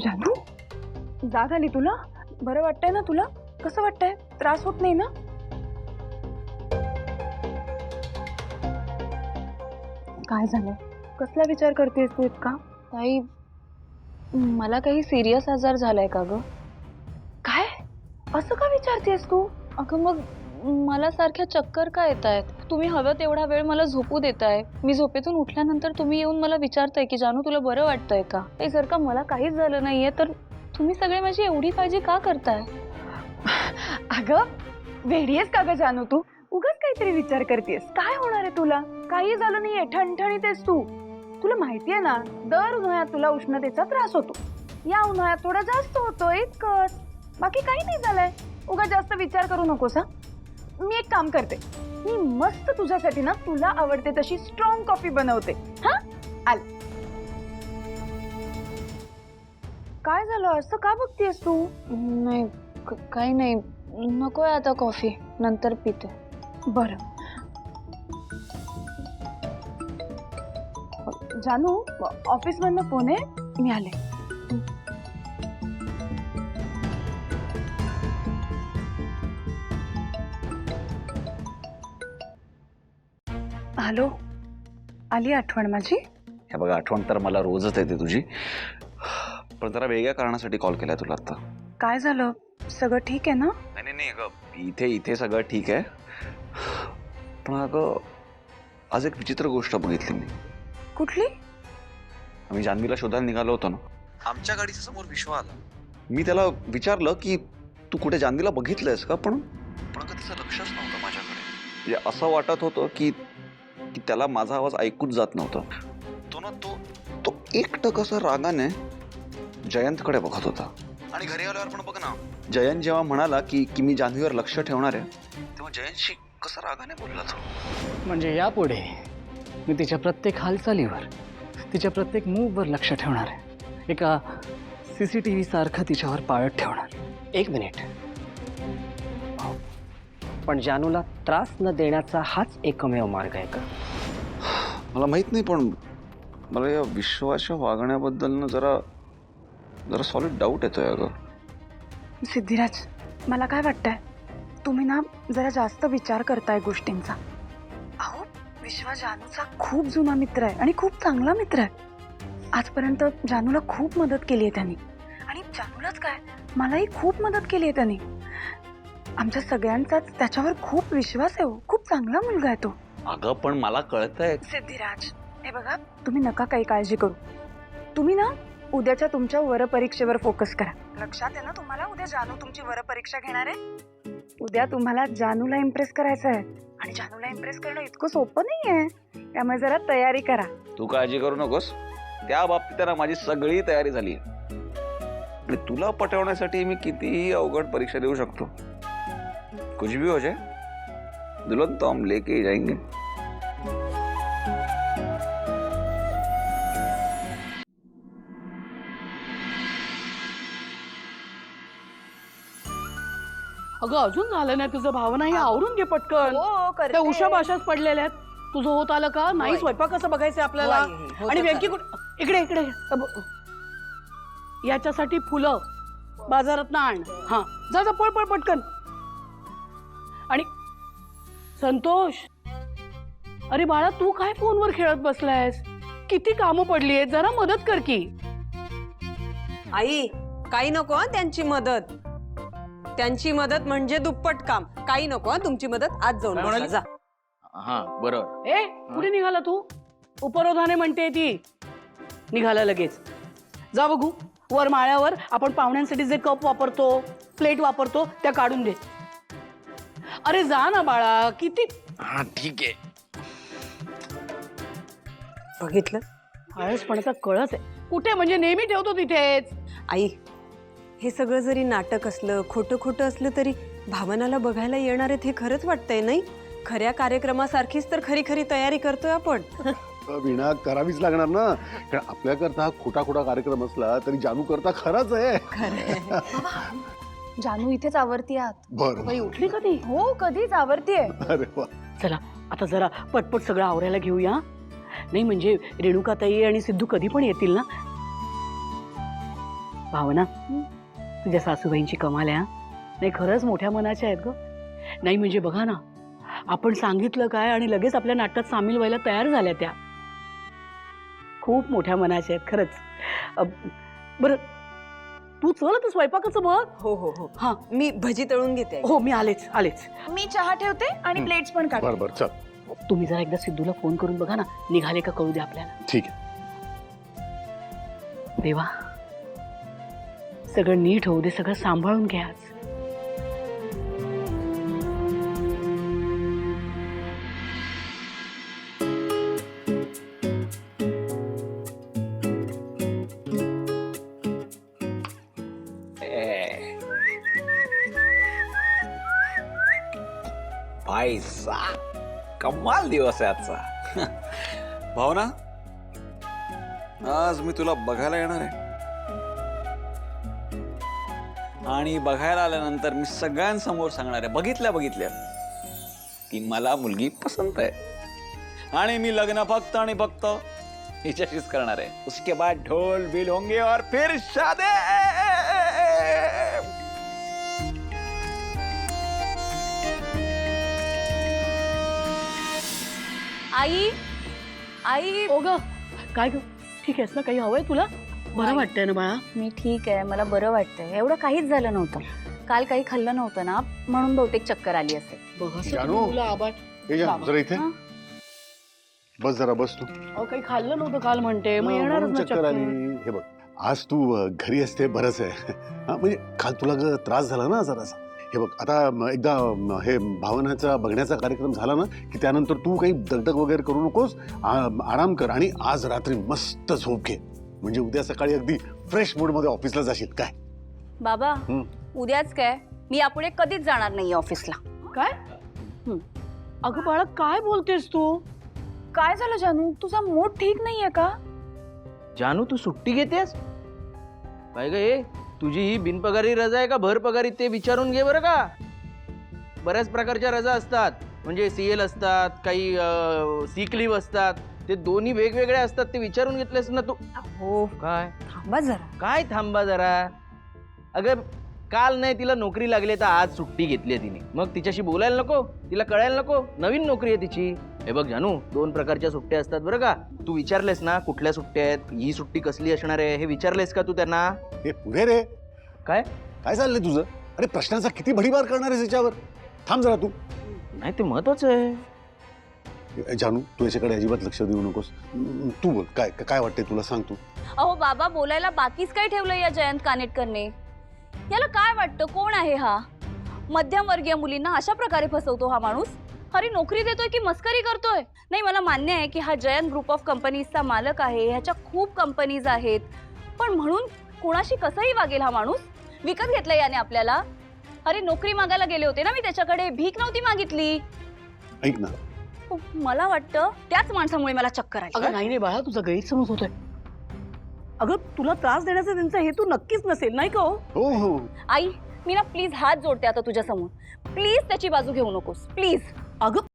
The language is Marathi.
जानू, जाग आली तुला? बरं वाटतंय ना तुला? कसं वाटतंय? त्रास होत नाही ना? काय झालं? कसला विचार करतेस तू इतका? ताई, मला काही सिरियस आजार झालाय का ग? काय? असं का विचारतेस तू? अगं मग मला सारख्या चक्कर का येत आहेत? तुम्ही हवं तेवढा वेळ मला झोपू देताय. मी झोपेतून उठल्यानंतर तुम्ही येऊन मला विचारताय की जानू तुला बरं वाटतंय का? हे जर का मला काहीच झालं नाहीये तर तुम्ही सगळे माझी एवढी काळजी का करताय? अगं वेडी आहेस का ग जानू तू? उगाच काहीतरी विचार करतेस. काय होणार आहे तुला? काही झालं नाहीये, ठणठणीत आहेस तू. तुला माहितीये ना, दर उन्हाळ्यात तुला उष्णतेचा त्रास होतो. या उन्हाळ्यात थोडा जास्त होतो, इतकंच. बाकी काही नाही झालंय. उगाच जास्त विचार करू नकोस हा. मी एक काम करते, मी मस्त तुझ्यासाठी ना तुला आवडते तशी स्ट्रॉंग कॉफी बनवते. हा आल. काय झालं? असं का बघतेस तू? नाही, काही नाही. नकोय आता कॉफी, नंतर पिते. बरं जानू, ऑफिस मधनं फोन आहे, मी आले. हॅलो, आली आठवण माझी? हे बघा, आठवण तर मला रोजच येते तुझी, पण जरा वेगळ्या कारणासाठी कॉल केलाय तुला आता. काय झालं? सगळं ठीक आहे ना? नाही नाही अगं, इथे सगळं ठीक आहे, पण अगं आज एक विचित्र गोष्ट बघितली मी. कुठली? आम्ही जान्हवीला शोधायला निघालो होतो ना, आमच्या गाडीच्या समोर विश्व आला. मी त्याला विचारलं की तू कुठे जान्हवीला बघितलंयस का, पण तिचं लक्षच नव्हतं माझ्याकडे. म्हणजे असं वाटत होतं की त्याला माझा आवाज ऐकूच जात नव्हता. तो एकटक असं रागाने जयंतकडे बघत होता. आणि घरी आल्यावर पण बघ ना, जयंत जेव्हा म्हणाला की मी जान्हवीवर लक्ष ठेवणार आहे, तेव्हा जयंतशी कसा रागाने बोलला तो. म्हणजे यापुढे मी तिच्या प्रत्येक हालचालीवर, तिच्या प्रत्येक मूव्हवर लक्ष ठेवणार आहे. एका CCTV सारखं तिच्यावर पाळत ठेवणार. एक मिनिट. पण जानूला त्रास न देण्याचा हाच एकमेव मार्ग आहे का? मला माहित नाही, पण मला या विश्वाच्या वागण्याबद्दल ना जरा सॉलिड डाऊट येतोय अगं. सिद्धिराज, मला काय वाटतंय, तुम्ही ना जरा जास्त विचार करताय गोष्टींचा. अहो, विश्वा जानूचा खूप जुना मित्र आहे आणि खूप चांगला मित्र आहे. आजपर्यंत जानूला खूप मदत केली आहे त्यांनी, आणि जानूलाच काय, मलाही खूप मदत केली आहे त्यांनी. आमच्या सगळ्यांचाच त्याच्यावर खूप विश्वास आहे. खूप चांगला मुलगा आहे तो. अगं पण मला कळतंय. सिद्धिराज, हे बघा, तुम्ही नका काही काळजी करू. तुम्ही ना उद्याच्या तुमच्या वरपरीक्षेवर फोकस करा. लक्षात आहे ना तुम्हाला, उद्या जानू तुमची वरपरीक्षा घेणार आहे. उद्या तुम्हाला जानूला इम्प्रेस करायचं आहे, आणि जानूला इम्प्रेस करणं इतकं सोपं नाहीये. त्यामुळे जरा तयारी करा. तू काळजी करू नकोस, त्या बाबतीत ना माझी सगळी तयारी झाली आहे. आणि तुला पटवण्यासाठी मी कितीही अवघड परीक्षा देऊ शकतो. कुछ भी हो जाए, दुल्हन तो हम लेके ही जाएंगे. अगं अजून झालं नाही तुझं? भावना ही आवरून घे पटकन. हो, करते. त्या उषा भाषाच पडलेल्या आहेत. तुझं होत आलं का नाही? स्वयंपाक कसं बघायचं आपल्याला? आणि व्यंकी इकडे इकडे याच्यासाठी फुलं बाजारात ना आण. हा, जा जा, पळ पळ पटकन. आणि संतोष, अरे बाळा, तू काय फोनवर खेळत बसलायस? किती कामं पडली आहेत, जरा मदत कर की. आई, काही नको हं त्यांची मदत. त्यांची मदत म्हणजे दुप्पट काम. काही नको हं तुमची मदत. आज जाऊन बसा, जा. हा बरोबर. ए, कुठे निघाला तू? उपरोधाने म्हणते ती. निघाला लगेच. जा बघू, वर माळ्यावर आपण पाहुण्यांसाठी जे कप वापरतो, प्लेट वापरतो, त्या काढून दे. अरे जा ना बाळा, किती. हा ठीक आहे. बघितलं आळसपणाचा कळस आहे. कुठे म्हणजे नेहमी ठेवतो तिथेच. आई, हे सगळं जरी नाटक असलं, खोटं खोटं असलं, तरी भावनाला बघायला येणार आहेत हे खरंच वाटतंय नाही? खऱ्या कार्यक्रमासारखीच तर खरी खरी तयारी करतोय आपण. वीणा, करावीच लागणार ना, कारण आपल्याकरता हा खोटा खोटा कार्यक्रम असला तरी जानू करता खराच आहे. जानू इथेच आवरती आहात. बरं. बाई उठली कधी? हो, कधीच आवरतीये. अरे वा. चला आता जरा पटपट सगळं आवरायला घेऊया. नाही म्हणजे रेणुकाताई आणि सिद्धू कधी पण येतील ना. भावना तुझ्या सासूबाईंची कमाल आहे हा. नाही खरंच मोठ्या मनाच्या आहेत ग. नाही म्हणजे बघा ना, आपण सांगितलं काय आणि लगेच आपल्या नाटकात सामील व्हायला तयार झाल्या त्या. खूप मोठ्या मनाच्या आहेत खरंच. बरं तू चल आता स्वयंपाकाचं बघ. हो हो हो हा मी भजी तळून घेते. हो मी आलेच आलेच. मी चहा ठेवते आणि प्लेट्स पण काढते. बरं बरं चल तुम्ही जरा एकदा सिद्धूला फोन करून बघा ना, निघाले का कळू दे आपल्याला. ठीक आहे. देवा सगळं नीट होऊ दे, सगळं सांभाळून घ्या आज. भाई साहब कमाल दिवस आहे आजचा. भावना, आज मी तुला बघायला येणार आहे आणि बघायला आल्यानंतर मी सगळ्यांसमोर सांगणार आहे, बघितल्या बघितल्या की मला मुलगी पसंत आहे आणि मी लग्न फक्त आणि फक्त हिच्याशीच करणार आहे. उसके बाद ढोल बिल होंगे और फिर शादी. आई आई ओ ग काय ग, ठीक आहेस ना? काही हवंय तुला? बरं नाही. वाटतंय ना बाळा? मी ठीक आहे, मला बरं वाटतंय. एवढं काहीच झालं नव्हतं. काल काही खाल्लं नव्हतं ना, म्हणून बहुतेक चक्कर आली असेल. बघ असं जानू. तुम्ही मुलं आबाळ. हे जा बाबा. जरा इथे हा? बस, जरा बस तू. अहो काही खाल्लं नव्हतं काल म्हणते, मग येणारच म्हणून ना चक्कर चक्कर. आली. हे बघ, आज तू घरी असते बरंच आहे. हा म्हणजे काल तुला त्रास झाला ना जरासा. हे बघ आता एकदा हे भावनाचा बघण्याचा कार्यक्रम झाला ना की त्यानंतर तू काही दगदग वगैरे करू नकोस. आराम कर आणि आज रात्री मस्त झोप घे, म्हणजे उद्या सकाळी अगदी फ्रेश मूड मध्ये ऑफिसला जाशील. काय बाबा हं. उद्याच काय, मी यापुढे कधीच जाणार नाही ऑफिसला. काय? अगं बाळा काय बोलतेस तू? काय झालं जानू, तुझा मूड ठीक नाहीये का? जानू तू सुट्टी घेतेस काय ग? हे तुझी ही बिनपगारी रजा आहे का भर पगारी ते विचारून घे बरं का. बऱ्याच प्रकारच्या रजा असतात, म्हणजे सीएल असतात, काही सिक लीव्ह असतात, ते दोन्ही वेगवेगळे असतात. ते विचारून घेतलेस ना तू? हो काय थांबा जरा. काय थांबा जरा. अगं काल नाही तिला नोकरी लागली तर आज सुट्टी घेतली आहे तिने, मग तिच्याशी बोलायला नको? तिला कळायला नको? नवीन नोकरी आहे तिची. हे बघ जानू, 2 प्रकारच्या सुट्ट्या असतात बरं का. तू विचारलेस ना कुठल्या सुट्ट्या आहेत, ही सुट्टी कसली असणार आहे, हे विचारलेस का तू त्यांना? हे पुढे रे, काय काय चाललंय तुझं? अरे प्रश्नांचा किती भडीमार करणार आहेस याच्यावर? थांब जरा तू. नाही ते महत्वाचं आहे. जानू तू याच्याकडे अजिबात लक्ष देऊ नकोस. तू बोल, काय काय वाटतंय तुला, सांग तू. अहो बाबा, बोलायला बाकीच काय ठेवलं या जयंत कानेटकरने? याला काय वाटतं, कोण आहे हा? मध्यमवर्गीय मुलींना अशा प्रकारे फसवतो हा माणूस. अरे नोकरी देतोय की मस्करी करतोय? नाही मला मान्य आहे की हा जयंत ग्रुप ऑफ कंपनीजचा मालक आहे, ह्याच्या खूप कंपनीज आहेत, पण म्हणून कोणाशी कसंही वागेल हा माणूस? विकत घेतलं याने आपल्याला. अरे नोकरी मागायला गेले होते ना मी त्याच्याकडे, भीक नव्हती मागितली. ऐक ना, मला वाटतं त्याच माणसामुळे मला चक्कर आली. अगं नाही रे बाळा, तुझा गैरसमज होतोय. अगं तुला त्रास देण्याचा त्यांचा हेतू नक्कीच नसेल, नाही का? हो हो आई मी ना प्लीज हात जोडते आता तुझ्या समोर. प्लीज त्याची बाजू घेऊ नकोस, प्लीज. अगं